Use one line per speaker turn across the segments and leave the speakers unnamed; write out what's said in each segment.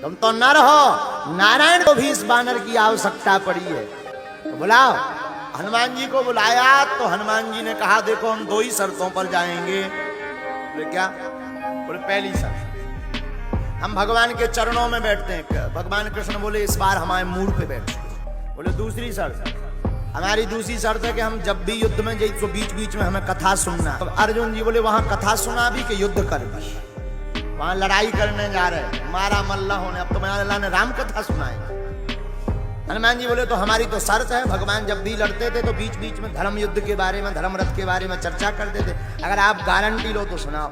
तुम तो नर हो, नारायण को भी इस बानर की आवश्यकता पड़ी है, तो बुलाओ। हनुमान जी को बुलाया तो हनुमान जी ने कहा देखो हम दो ही शर्तों पर जाएंगे। बोले क्या? बोले पहली शर्त हम भगवान के चरणों में बैठते हैं। भगवान कृष्ण बोले इस बार हमारे मूड पे बैठते। बोले दूसरी शर्त, हमारी दूसरी शर्त है कि हम जब भी युद्ध में जाए तो बीच बीच में हमें कथा सुनना। तो अर्जुन जी बोले वहां कथा सुना भी कि युद्ध कर भी? वहां लड़ाई करने जा रहे, मारा मल्ला होने, अब तो अल्लाह ने राम कथा सुनाई। हनुमान जी बोले तो हमारी तो शर्त है, भगवान जब भी लड़ते थे तो बीच बीच में धर्म युद्ध के बारे में, धर्म रथ के बारे में चर्चा करते थे, अगर आप गारंटी लो तो सुनाओ।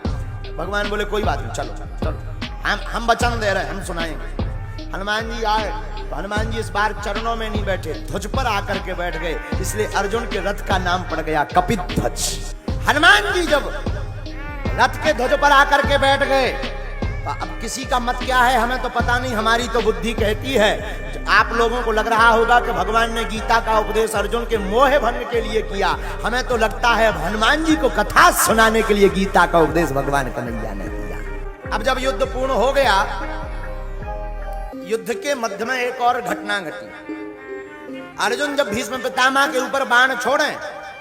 भगवान बोले कोई बात नहीं, चलो चलो हम वचन दे रहे हैं, हम सुनाएंगे। हनुमान जी आए तो हनुमान जी इस बार चरणों में नहीं बैठे, ध्वज पर आकर के बैठ गए, इसलिए अर्जुन के रथ का नाम पड़ गया कपिध्वज। हनुमान जी जब रथ के ध्वज पर आकर के बैठ गए, अब किसी का मत क्या है हमें तो पता नहीं, हमारी तो बुद्धि कहती है। आप लोगों को लग रहा होगा कि भगवान ने गीता का उपदेश अर्जुन के मोह भंग के लिए किया, हमें तो लगता है हनुमान जी को कथा सुनाने के लिए गीता का उपदेश भगवान कन्हैया ने किया। अब जब युद्ध पूर्ण हो गया, युद्ध के मध्य में एक और घटना घटी। अर्जुन जब भीष्म पितामह के ऊपर बाण छोड़े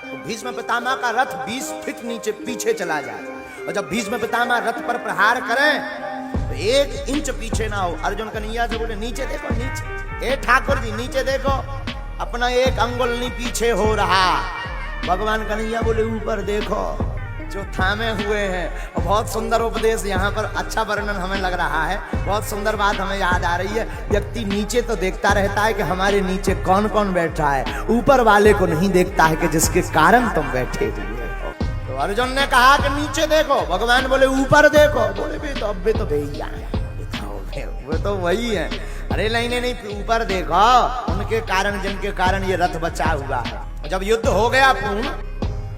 तो भीष्म पितामह का रथ 20 फीट नीचे पीछे चला जाए, और जब भीष्म पितामह रथ पर प्रहार करें तो 1 इंच पीछे ना हो। अर्जुन कन्हैया से बोले नीचे देखो, नीचे, ए ठाकुर जी नीचे देखो, अपना 1 अंगुल नहीं पीछे हो रहा। भगवान कन्हैया बोले ऊपर देखो, जो थामे हुए हैं। और बहुत सुंदर उपदेश यहाँ पर, अच्छा वर्णन हमें लग रहा है, बहुत सुंदर बात हमें याद आ रही है। व्यक्ति नीचे तो देखता रहता है कि हमारे नीचे कौन कौन बैठा है, ऊपर वाले को नहीं देखता है कि जिसके कारण तुम बैठे हुए हो। तो अर्जुन ने कहा कि नीचे देखो, भगवान बोले ऊपर देखो। बोले भी तो अब भी तो भैया है, वो तो वही है। अरे नहीं, ऊपर देखो, उनके कारण जिनके कारण ये रथ बचा हुआ है। जब युद्ध हो गया पूर्ण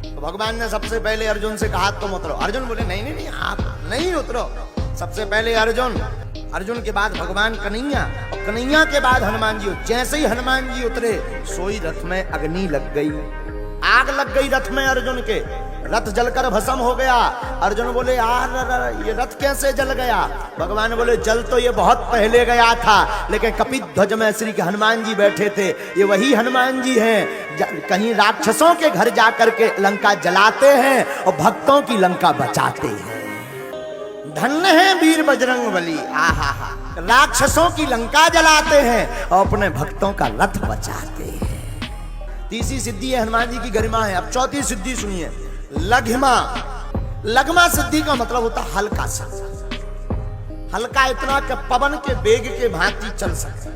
तो भगवान ने सबसे पहले अर्जुन से कहा तुम उतरो। अर्जुन बोले नहीं आप नहीं उतरो, सबसे पहले अर्जुन के बाद भगवान कन्हैया, और कन्हैया के बाद हनुमान जी। जैसे ही हनुमान जी उतरे सोई रथ में अग्नि लग गई, आग लग गई रथ में। अर्जुन के रथ जलकर भस्म हो गया। अर्जुन बोले यार ये रथ कैसे जल गया? भगवान बोले जल तो ये बहुत पहले गया था, लेकिन कपिध्वज में श्री हनुमान जी बैठे थे, ये वही हनुमान जी हैं। कहीं राक्षसों के घर जाकर के लंका जलाते हैं और भक्तों की लंका बचाते हैं। धन्य है वीर बजरंगबली, आहा हा, राक्षसों की लंका जलाते हैं और अपने भक्तों का रथ बचाते हैं। तीसरी सिद्धि है हनुमान जी की गरिमा है। अब चौथी सिद्धि सुनिए, लघिमा। लघिमा सिद्धि का मतलब होता हल्का सा, हल्का इतना कि पवन के वेग के भांति चल सके,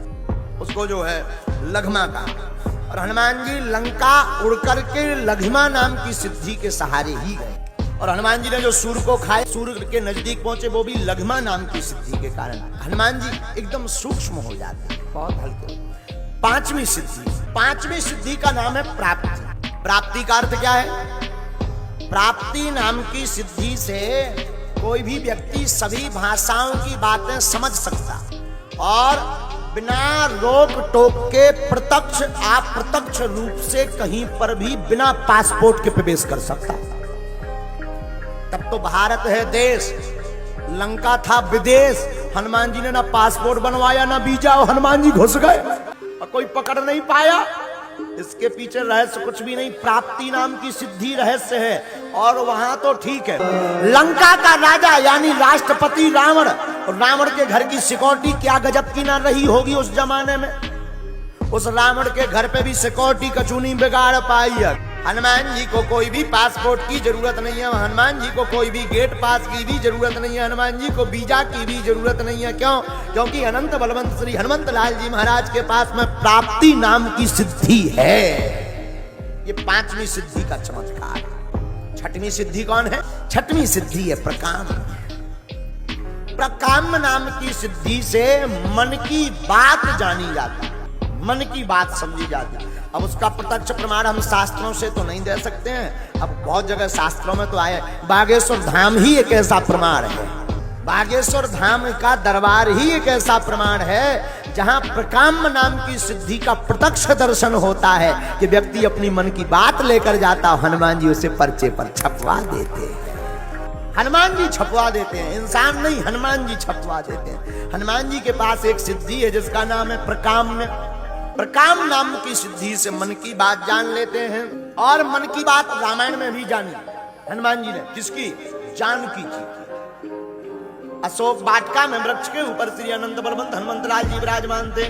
उसको जो है लघिमा का। और हनुमान जी लंका उड़ करके लघिमा नाम की सिद्धि के सहारे ही गए। और हनुमान जी ने जो सूर्य को खाए, सूर्य के नजदीक पहुंचे, वो भी लघिमा नाम की सिद्धि के कारण। हनुमान जी एकदम सूक्ष्म हो जाते हैं, बहुत हल्के। पांचवी सिद्धि का नाम है प्राप्ति। प्राप्ति का अर्थ क्या है? प्राप्ति नाम की सिद्धि से कोई भी व्यक्ति सभी भाषाओं की बातें समझ सकता और बिना रोक टोक के प्रत्यक्ष अप्रत्यक्ष रूप से कहीं पर भी बिना पासपोर्ट के प्रवेश कर सकता। तब तो भारत है देश, लंका था विदेश। हनुमान जी ने ना पासपोर्ट बनवाया ना वीजा, हनुमान जी घुस गए और कोई पकड़ नहीं पाया। इसके पीछे रहस्य कुछ भी नहीं, प्राप्ति नाम की सिद्धि रहस्य है। और वहां तो ठीक है, लंका का राजा यानी राष्ट्रपति रावण, और रावण के घर की सिक्योरिटी क्या गजब की ना रही होगी उस जमाने में। उस रावण के घर पे भी सिक्योरिटी कचूनी बिगाड़ पाई है। हनुमान जी को कोई भी पासपोर्ट की जरूरत नहीं है, हनुमान जी को कोई भी गेट पास की भी जरूरत नहीं है, हनुमान जी को वीजा की भी जरूरत नहीं है। क्यों? क्योंकि अनंत बलवंत श्री हनुमंत लाल जी महाराज के पास में प्राप्ति नाम की सिद्धि है। ये पांचवी सिद्धि का चमत्कार। छठवीं सिद्धि कौन है? छठवीं सिद्धि है प्रकाम। प्रकाम नाम की सिद्धि से मन की बात जानी जाती, मन की बात समझी जाती। अब उसका प्रत्यक्ष प्रमाण हम शास्त्रों से तो नहीं दे सकते हैं, अब बहुत जगह शास्त्रों में तो आए। बागेश्वर धाम ही एक ऐसा प्रमाण है, बागेश्वर धाम का दरबार ही एक ऐसा प्रमाण है जहां प्रकाम नाम की सिद्धि का प्रत्यक्ष दर्शन होता है कि व्यक्ति अपनी मन की बात लेकर जाता, हनुमान जी उसे पर्चे पर छपवा देते हैं। हनुमान जी छपवा देते हैं, इंसान नहीं हनुमान जी छपवा देते हैं। हनुमान जी के पास एक सिद्धि है जिसका नाम है प्रकाम्य। प्रकाम नाम की सिद्धि से मन की बात जान लेते हैं, और मन की बात रामायण में भी जानी हनुमान जी ने। किसकी? जानकी जी की। अशोक वाटिका में वृक्ष के ऊपर श्री अनंत बलवंत हनुमंतलाल जी विराजमान थे।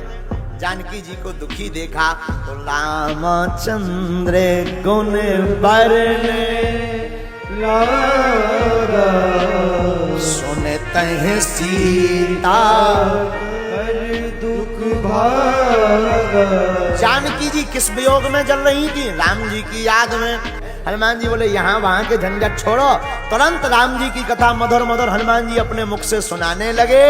जानकी जी को दुखी देखा तो रामचंद्र गुण बरने लागा, सुनते हैं सीता दुख भागा। जानकी जी किस वियोग में जल रही थी? राम जी की याद में। हनुमान जी बोले यहाँ वहां के झंझट छोड़ो। तुरंत राम जी की कथा मधुर मधुर हनुमान जी अपने मुख से सुनाने लगे,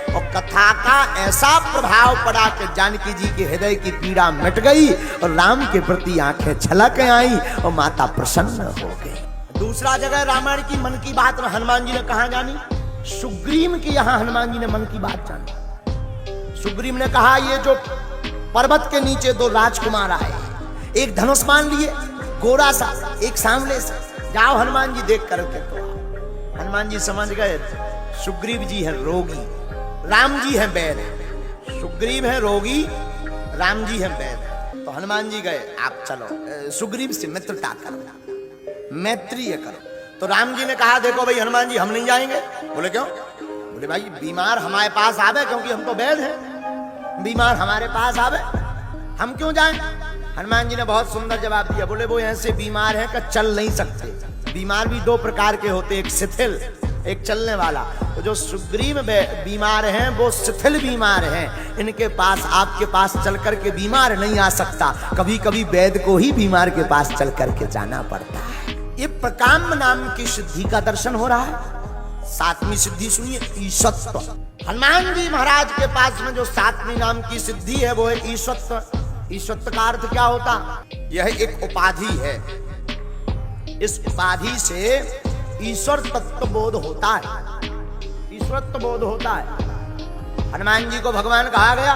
और कथा का ऐसा प्रभाव पड़ा कि जानकी जी के हृदय की पीड़ा मिट गई, और राम के प्रति आंखें छलक आई, और माता प्रसन्न हो गई। दूसरा जगह रामायण की मन की बात हनुमान जी ने कहा जानी? सुग्रीव की यहाँ हनुमान जी ने मन की बात जानी। सुग्रीव ने कहा ये जो पर्वत के नीचे दो राजकुमार आए, एक धनुष मान लिए गोरा सा, एक सामने से, जाओ हनुमान जी देख करके। तो हनुमान जी समझ गए सुग्रीव जी है रोगी, राम जी है वैद। सुग्रीव है रोगी, राम जी है वैद। तो हनुमान जी गए, आप चलो सुग्रीव से मित्रता करो, मैत्रीय करो। तो राम जी ने कहा देखो भाई हनुमान जी हम नहीं जाएंगे। बोले क्यों? बोले भाई बीमार हमारे पास आवे, क्योंकि हम तो वैद हैं, बीमार हमारे पास आवे, हम क्यों जाएं? हनुमान जी ने बहुत सुंदर जवाब दिया। बोले वो ऐसे बीमार है कि चल नहीं सकते। बीमार भी दो प्रकार के होते, एक शिथिल, एक चलने वाला। तो जो सुग्रीव बीमार हैं वो शिथिल बीमार हैं, इनके पास आपके पास चल करके बीमार नहीं आ सकता। कभी कभी वैद्य को ही बीमार के पास चल करके जाना पड़ता है। ये प्रकाम्य नाम की सिद्धि का दर्शन हो रहा है। सातवीं सिद्धि सुनिए, ईशत्व। हनुमान जी महाराज के पास में जो सातवीं नाम की सिद्धि है वो है ईशत्व। ईशत्व का अर्थ क्या होता? यह एक उपाधि है, इस उपाधि से ईश्वर तत्व बोध होता है, ईश्वरत्व बोध होता है। हनुमान जी को भगवान कहा गया,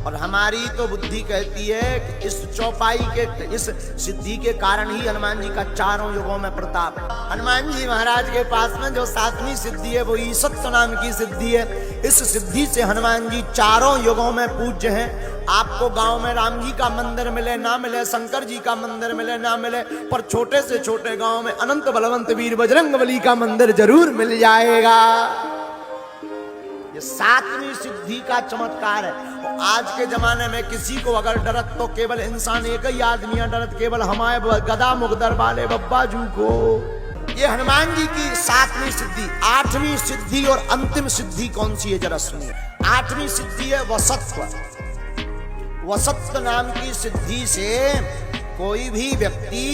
और हमारी तो बुद्धि कहती है कि इस चौपाई के, इस सिद्धि के कारण ही हनुमान जी का चारों युगों में प्रताप। हनुमान जी महाराज के पास में जो सातवीं सिद्धि है वो ईशत्व नाम की सिद्धि है। इस सिद्धि से हनुमान जी चारों युगों में पूज्य हैं। आपको गांव में राम जी का मंदिर मिले ना मिले, शंकर जी का मंदिर मिले ना मिले, पर छोटे से छोटे गांव में अनंत बलवंत वीर बजरंगबली का मंदिर जरूर मिल जाएगा। ये सातवीं सिद्धि का चमत्कार है। आज के जमाने में किसी को अगर डरत तो केवल इंसान एक ही आदमी डरत, केवल हमारे गदा मुगदर वाले बब्बा जू को। ये हनुमान जी की सातवीं सिद्धि। आठवीं सिद्धि और अंतिम सिद्धि कौन सी है जरा सुनिए। आठवीं सिद्धि है वसत्व। वसत्व नाम की सिद्धि से कोई भी व्यक्ति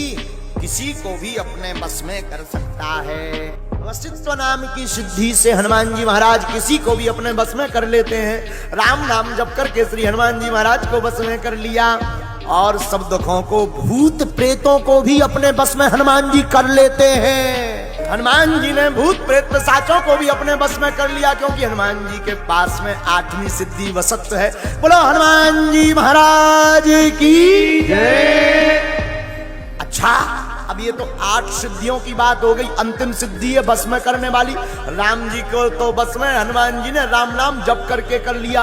किसी को भी अपने बस में कर सकता है। वसित्व नाम की सिद्धि से हनुमान जी महाराज किसी को भी अपने बस में कर लेते हैं। राम नाम जप करके श्री हनुमान जी महाराज को बस में कर लिया, और सब दुखों को, भूत प्रेतों को भी अपने बस में हनुमान जी कर लेते हैं। हनुमान जी ने भूत प्रेत पिशाचों को भी अपने बस में कर लिया, क्योंकि हनुमान जी के पास में आठवीं सिद्धि वसत्व है। बोलो हनुमान जी महाराज की जय। अच्छा, अब ये तो 8 सिद्धियों की बात हो गई। अंतिम सिद्धि है बस में करने वाली। राम जी को तो बस में हनुमान जी ने राम नाम जप करके कर लिया।